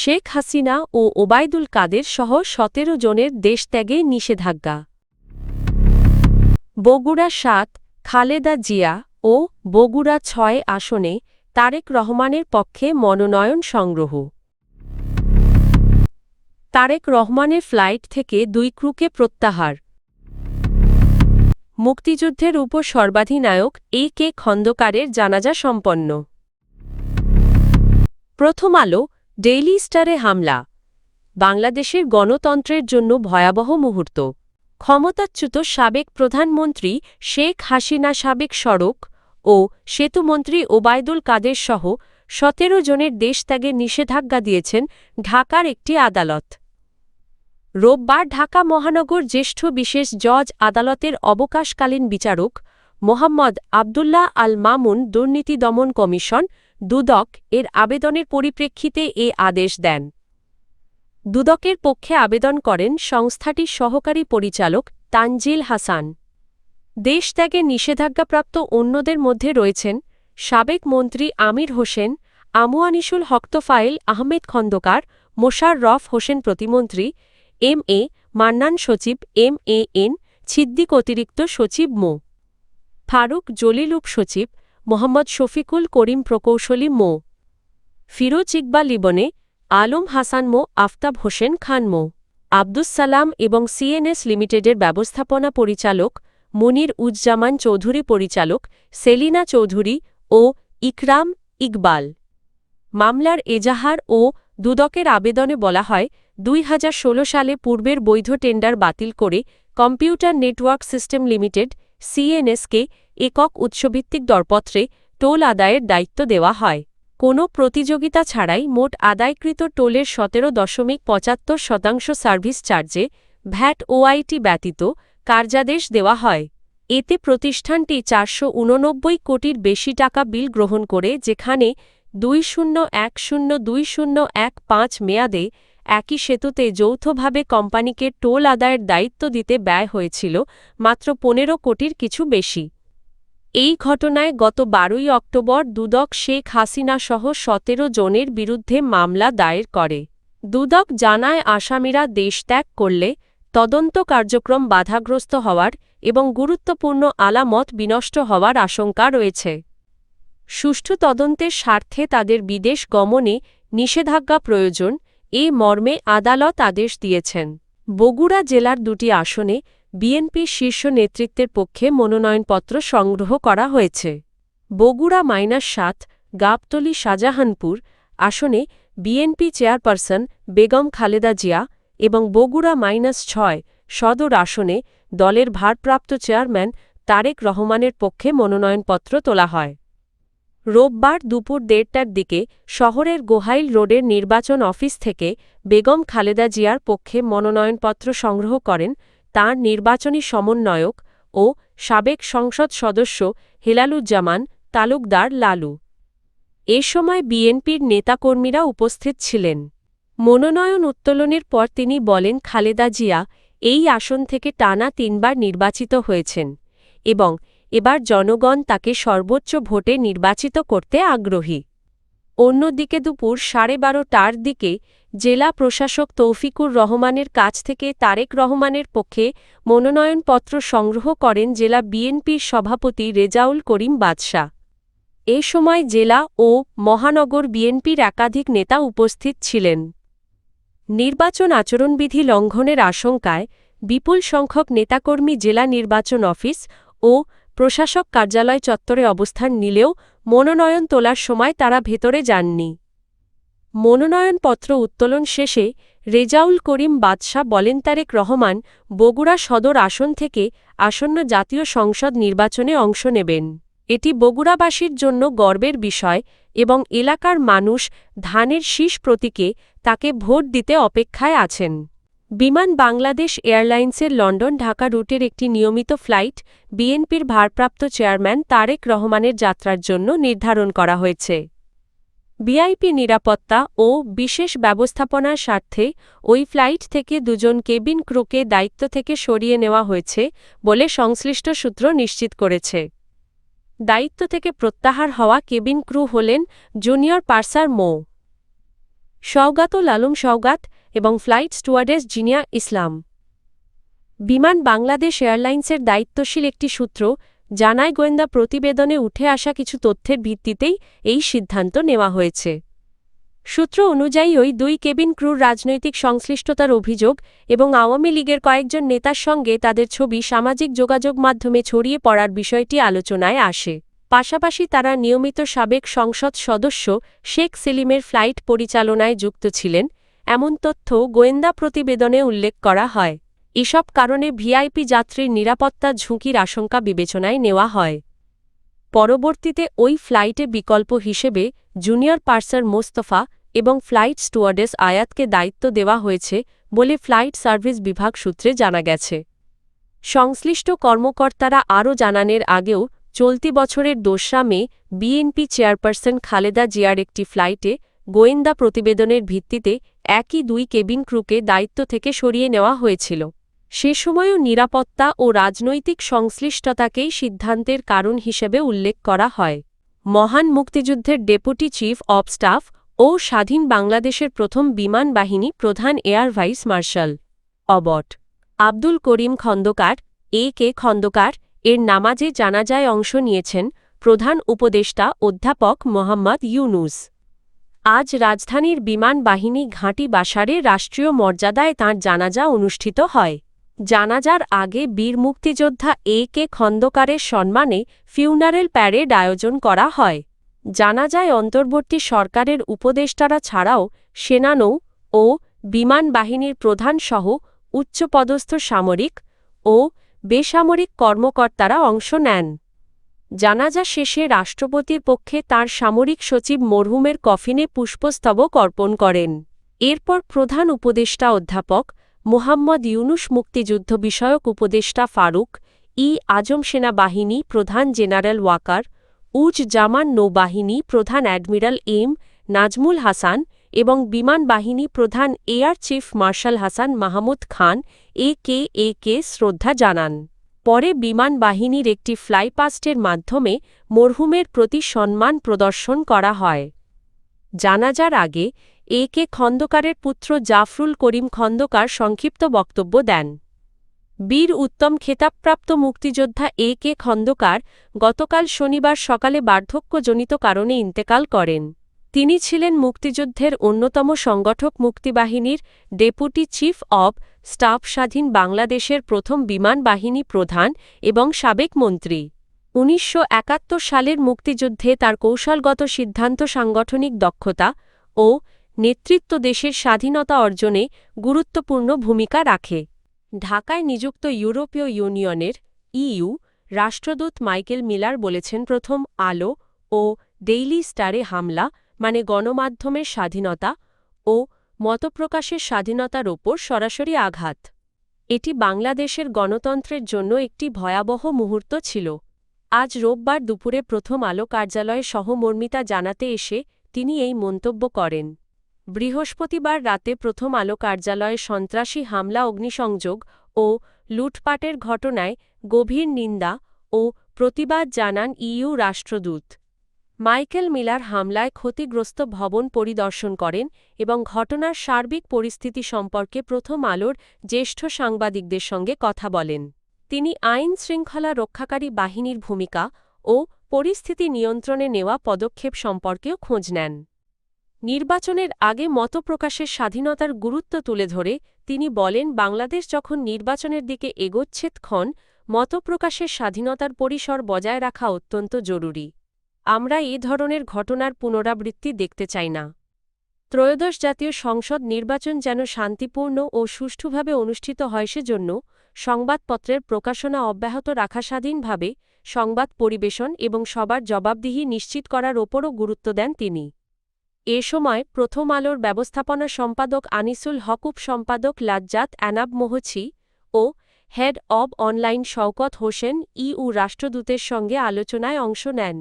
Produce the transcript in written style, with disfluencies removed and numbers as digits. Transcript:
শেখ হাসিনা ও ওবায়দুল কাদের সহ ১৭ জনের দেশত্যাগে নিষেধাজ্ঞা। বগুড়া ৭, খালেদা জিয়া ও বগুড়া ৬ আসনে তারেক রহমানের পক্ষে মনোনয়ন সংগ্রহ। তারেক রহমানের ফ্লাইট থেকে ২ ক্রুকে প্রত্যাহার। মুক্তিযুদ্ধের উপসর্বাধিনায়ক এ.কে খন্দকারের জানাজা সম্পন্ন। প্রথম আলো, ডেইলি স্টারে হামলা, বাংলাদেশের গণতন্ত্রের জন্য ভয়াবহ মুহূর্ত। ক্ষমতাচ্যুত সাবেক প্রধানমন্ত্রী শেখ হাসিনা, সাবেক সড়ক ও সেতুমন্ত্রী ওবায়দুল কাদের সহ ১৭ জনের দেশত্যাগের নিষেধাজ্ঞা দিয়েছেন ঢাকার একটি আদালত। রোববার ঢাকা মহানগর জ্যেষ্ঠ বিশেষ জজ আদালতের অবকাশকালীন বিচারক মোহাম্মদ আবদুল্লাহ আল মামুন দুর্নীতি দমন কমিশন দুদক এর আবেদনের পরিপ্রেক্ষিতে এ আদেশ দেন। দুদকের পক্ষে আবেদন করেন সংস্থাটির সহকারী পরিচালক তানজিল হাসান। দেশত্যাগে নিষেধাজ্ঞাপ্রাপ্ত অন্যদের মধ্যে রয়েছেন সাবেক মন্ত্রী আমির হোসেন, আমু-আনিসুল হক, তোফায়েল আহমেদ খন্দকার, মোশাররফ হোসেন প্রতিমন্ত্রী, এম.এ. মান্নান সচিব, এম.এ.এন. ছিদ্দিক অতিরিক্ত সচিব, মো. ফারুক জলিল উপসচিব, মোহাম্মদ শফিকুল করিম প্রকৌশলী, মো. ফিরোজ ইকবাল ইবনে আলম হাসান, মো. আফতাব হোসেন খান, মো. আব্দুস সালাম এবং সিএনএস লিমিটেডের ব্যবস্থাপনা পরিচালক মুনির উজ্জামান চৌধুরী, পরিচালক সেলিনা চৌধুরী ও ইকরাম ইকবাল। মামলার এজাহার ও দুদকের আবেদনে বলা হয়, ২০১৬ সালে পূর্বের বৈধ টেন্ডার বাতিল করে কম্পিউটার নেটওয়ার্ক সিস্টেম লিমিটেড সিএনএসকে একক উৎসভিত্তিক দরপত্রে টোল আদায়ের দায়িত্ব দেওয়া হয়। কোনো প্রতিযোগিতা ছাড়াই মোট আদায়কৃত টোলের ১৭.৭৫% সার্ভিস চার্জে ভ্যাট ওআইটি ব্যতীত কার্যাদেশ দেওয়া হয়। এতে প্রতিষ্ঠানটি ৪৮৯ কোটির বেশি টাকা বিল গ্রহণ করে, যেখানে ২০১০-২০১৫ মেয়াদে একই সেতুতে যৌথভাবে কোম্পানিকে টোল আদায়ের দায়িত্ব দিতে ব্যয় হয়েছিল মাত্র ১৫ কোটির কিছু বেশি। এই ঘটনায় গত ১২ই অক্টোবর দুদক শেখ হাসিনা সহ ১৭ জনের বিরুদ্ধে মামলা দায়ের করে। দুদক জানায়, আসামিরা দেশত্যাগ করলে তদন্ত কার্যক্রম বাধাগ্রস্ত হওয়ার এবং গুরুত্বপূর্ণ আলামত বিনষ্ট হওয়ার আশঙ্কা রয়েছে। সুষ্ঠু তদন্তের স্বার্থে তাদের বিদেশ গমনে নিষেধাজ্ঞা প্রয়োজন, এ মর্মে আদালত আদেশ দিয়েছেন। বগুড়া জেলার ২টি আসনে বিএনপির শীর্ষ নেতৃত্বের পক্ষে মনোনয়নপত্র সংগ্রহ করা হয়েছে। বগুড়া -৭, গাবতলী শাহজাহানপুর আসনে বিএনপি চেয়ারপারসন বেগম খালেদা জিয়া এবং বগুড়া -৬ সদর আসনে দলের ভারপ্রাপ্ত চেয়ারম্যান তারেক রহমানের পক্ষে মনোনয়নপত্র তোলা হয়। রোববার দুপুর ১:৩০টার দিকে শহরের গোহাইল রোডের নির্বাচন অফিস থেকে বেগম খালেদা জিয়ার পক্ষে মনোনয়নপত্র সংগ্রহ করেন তাঁর নির্বাচনী সমন্বয়ক ও সাবেক সংসদ সদস্য হেলালুজ্জামান তালুকদার লালু। এ সময় বিএনপির নেতাকর্মীরা উপস্থিত ছিলেন। মনোনয়ন উত্তোলনের পর তিনি বলেন, খালেদা জিয়া এই আসন থেকে টানা ৩ বার নির্বাচিত হয়েছেন এবং এবার জনগণ তাকে সর্বোচ্চ ভোটে নির্বাচিত করতে আগ্রহী। অন্যদিকে দুপুর 12:30টার দিকে জেলা প্রশাসক তৌফিকুর রহমানের কাছ থেকে তারেক রহমানের পক্ষে মনোনয়নপত্র সংগ্রহ করেন জেলা বিএনপির সভাপতি রেজাউল করিম বাদশা। এ সময় জেলা ও মহানগর বিএনপির একাধিক নেতা উপস্থিত ছিলেন। নির্বাচন আচরণবিধি লঙ্ঘনের আশঙ্কায় বিপুল সংখ্যক নেতাকর্মী জেলা নির্বাচন অফিস ও প্রশাসক কার্যালয় চত্বরে অবস্থান নিলেও মনোনয়ন তোলার সময় তারা ভেতরে যাননি। মনোনয়নপত্র উত্তোলন শেষে রেজাউল করিম বাদশা বলেন, তারেক রহমান বগুড়া সদর আসন থেকে আসন্ন জাতীয় সংসদ নির্বাচনে অংশ নেবেন। এটি বগুড়াবাসীর জন্য গর্বের বিষয় এবং এলাকার মানুষ ধানের শীষ প্রতীকে তাকে ভোট দিতে অপেক্ষায় আছেন। বিমান বাংলাদেশ এয়ারলাইন্সের লন্ডন ঢাকা রুটের একটি নিয়মিত ফ্লাইট বিএনপির ভারপ্রাপ্ত চেয়ারম্যান তারেক রহমানের যাত্রার জন্য নির্ধারণ করা হয়েছে। ভিআইপি নিরাপত্তা ও বিশেষ ব্যবস্থাপনার স্বার্থে ওই ফ্লাইট থেকে ২ জন কেবিন ক্রুকে দায়িত্ব থেকে সরিয়ে নেওয়া হয়েছে বলে সংশ্লিষ্ট সূত্র নিশ্চিত করেছে। দায়িত্ব থেকে প্রত্যাহার হওয়া কেবিন ক্রু হলেন জুনিয়র পার্সার মো. সওগাতুল আলম সওগাত এবং ফ্লাইট স্টুয়ার্ডেস জিনিয়া ইসলাম। বিমান বাংলাদেশ এয়ারলাইন্সের দায়িত্বশীল একটি সূত্র জানায়, গোয়েন্দা প্রতিবেদনে উঠে আসা কিছু তথ্যের ভিত্তিতেই এই সিদ্ধান্ত নেওয়া হয়েছে। সূত্র অনুযায়ী ওই 2 কেবিন ক্রুর রাজনৈতিক সংশ্লিষ্টতার অভিযোগ এবং আওয়ামী লীগের কয়েকজন নেতার সঙ্গে তাদের ছবি সামাজিক যোগাযোগ মাধ্যমে ছড়িয়ে পড়ার বিষয়টি আলোচনায় আসে। পাশাপাশি তারা নিয়মিত সাবেক সংসদ সদস্য শেখ সেলিমের ফ্লাইট পরিচালনায় যুক্ত ছিলেন, এমন তথ্য গোয়েন্দা প্রতিবেদনে উল্লেখ করা হয়। এসব কারণে ভিআইপি যাত্রীর নিরাপত্তা ঝুঁকির আশঙ্কা বিবেচনায় নেওয়া হয়। পরবর্তীতে ওই ফ্লাইটে বিকল্প হিসেবে জুনিয়র পার্সার মোস্তফা এবং ফ্লাইট স্টুয়ার্ডেস আয়াতকে দায়িত্ব দেওয়া হয়েছে বলে ফ্লাইট সার্ভিস বিভাগ সূত্রে জানা গেছে। সংশ্লিষ্ট কর্মকর্তারা আরও জানানোর আগেও চলতি বছরের 2 মে বিএনপি চেয়ারপারসন খালেদা জিয়ার একটি ফ্লাইটে গোয়েন্দা প্রতিবেদনের ভিত্তিতে একই 2 কেবিন ক্রুকে দায়িত্ব থেকে সরিয়ে নেওয়া হয়েছিল। সে সময়ও নিরাপত্তা ও রাজনৈতিক সংশ্লিষ্টতাকেই সিদ্ধান্তের কারণ হিসেবে উল্লেখ করা হয়। মহান মুক্তিযুদ্ধের ডেপুটি চিফ অব স্টাফ ও স্বাধীন বাংলাদেশের প্রথম বিমান বাহিনী প্রধান air vice marshal অবট Abdul Karim Khandakar কে খন্দকার এর নামাজে জানাজায় অংশ নিয়েছেন প্রধান উপদেষ্টা অধ্যাপক মোহাম্মদ ইউনুস। আজ রাজধানীর বিমান বাহিনী ঘাঁটি বাসারে রাষ্ট্রীয় মর্যাদায় তাঁর জানাজা অনুষ্ঠিত হয়। জানাজার আগে বীর মুক্তিযোদ্ধা কে খন্দকারের সম্মানে ফিউনারেল প্যারেড আয়োজন করা হয়। জানাজায় অন্তর্বর্তী সরকারের উপদেষ্টারা ছাড়াও সেনানৌ ও বিমান বাহিনীর প্রধানসহ উচ্চপদস্থ সামরিক ও বেসামরিক কর্মকর্তারা অংশ নেন। জানাজা শেষে রাষ্ট্রপতির পক্ষে তাঁর সামরিক সচিব মরহুমের কফিনে পুষ্পস্তবক অর্পণ করেন। এরপর প্রধান উপদেষ্টা অধ্যাপক মোহাম্মদ ইউনুস, মুক্তিযুদ্ধ বিষয়ক উপদেষ্টা ফারুক আজম, সেনাবাহিনী প্রধান জেনারেল ওয়াকার জামান, নৌবাহিনী প্রধান অ্যাডমিরাল নাজমুল হাসান এবং বিমান বাহিনী প্রধান air chief marshal Hasan Mahmud Khan কে শ্রদ্ধা জানান। পরে বিমান বাহিনীর একটি ফ্লাইপাস্টের মাধ্যমে মরহুমের প্রতি সম্মান প্রদর্শন করা হয়। জানাজার আগে কে খন্দকারের পুত্র জাফরুল করিম খন্দকার সংক্ষিপ্ত বক্তব্য দেন। বীর উত্তম খেতাবপ্রাপ্ত মুক্তিযোদ্ধা কে খন্দকার গতকাল শনিবার সকালে বার্ধক্যজনিত কারণে ইন্তেকাল করেন। তিনি ছিলেন মুক্তিযুদ্ধের অন্যতম সংগঠক, মুক্তিবাহিনীর ডেপুটি চিফ অব স্টাফ, স্বাধীন বাংলাদেশের প্রথম বিমান বাহিনী প্রধান এবং সাবেক মন্ত্রী। ১৯৭১ সালের মুক্তিযুদ্ধে তার কৌশলগত সিদ্ধান্ত, সাংগঠনিক দক্ষতা ও নেতৃত্ব দেশের স্বাধীনতা অর্জনে গুরুত্বপূর্ণ ভূমিকা রাখে। ঢাকায় নিযুক্ত ইউরোপীয় ইউনিয়নের রাষ্ট্রদূত মাইকেল মিলার বলেছেন, প্রথম আলো ও ডেইলি স্টারে হামলা মানে গণমাধ্যমের স্বাধীনতা ও মতপ্রকাশের স্বাধীনতার ওপর সরাসরি আঘাত। এটি বাংলাদেশের গণতন্ত্রের জন্য একটি ভয়াবহ মুহূর্ত ছিল। আজ রোববার দুপুরে প্রথম আলো কার্যালয়ে সহমর্মিতা জানাতে এসে তিনি এই মন্তব্য করেন। বৃহস্পতিবার রাতে প্রথম আলো কার্যালয়ে সন্ত্রাসী হামলা, অগ্নিসংযোগ ও লুটপাটের ঘটনায় গভীর নিন্দা ও প্রতিবাদ জানান রাষ্ট্রদূত। মাইকেল মিলার হামলায় ক্ষতিগ্রস্ত ভবন পরিদর্শন করেন এবং ঘটনার সার্বিক পরিস্থিতি সম্পর্কে প্রথম আলোর জ্যেষ্ঠ সাংবাদিকদের সঙ্গে কথা বলেন। তিনি আইন শৃঙ্খলা রক্ষাকারী বাহিনীর ভূমিকা ও পরিস্থিতি নিয়ন্ত্রণে নেওয়া পদক্ষেপ সম্পর্কেও খোঁজ নেন। নির্বাচনের আগে মতপ্রকাশের স্বাধীনতার গুরুত্ব তুলে ধরে তিনি বলেন, বাংলাদেশ যখন নির্বাচনের দিকে এগোচ্ছে তখন মতপ্রকাশের স্বাধীনতার পরিসর বজায় রাখা অত্যন্ত জরুরি। আমরা এ ধরনের ঘটনার পুনরাবৃত্তি দেখতে চাই না। ত্রয়োদশ জাতীয় সংসদ নির্বাচন যেন শান্তিপূর্ণ ও সুষ্ঠুভাবে অনুষ্ঠিত হয়, সেজন্য সংবাদপত্রের প্রকাশনা অব্যাহত রাখা, স্বাধীনভাবে সংবাদ পরিবেশন এবং সবার জবাবদিহি নিশ্চিত করার ওপরও গুরুত্ব দেন তিনি। এ সময় প্রথম আলোর ব্যবস্থাপনা সম্পাদক আনিসুল হক, সম্পাদক লাজ্জাত এনাব মোহছি ও head of online Shawkat Hossain রাষ্ট্রদূতের সঙ্গে আলোচনায় অংশ নেন।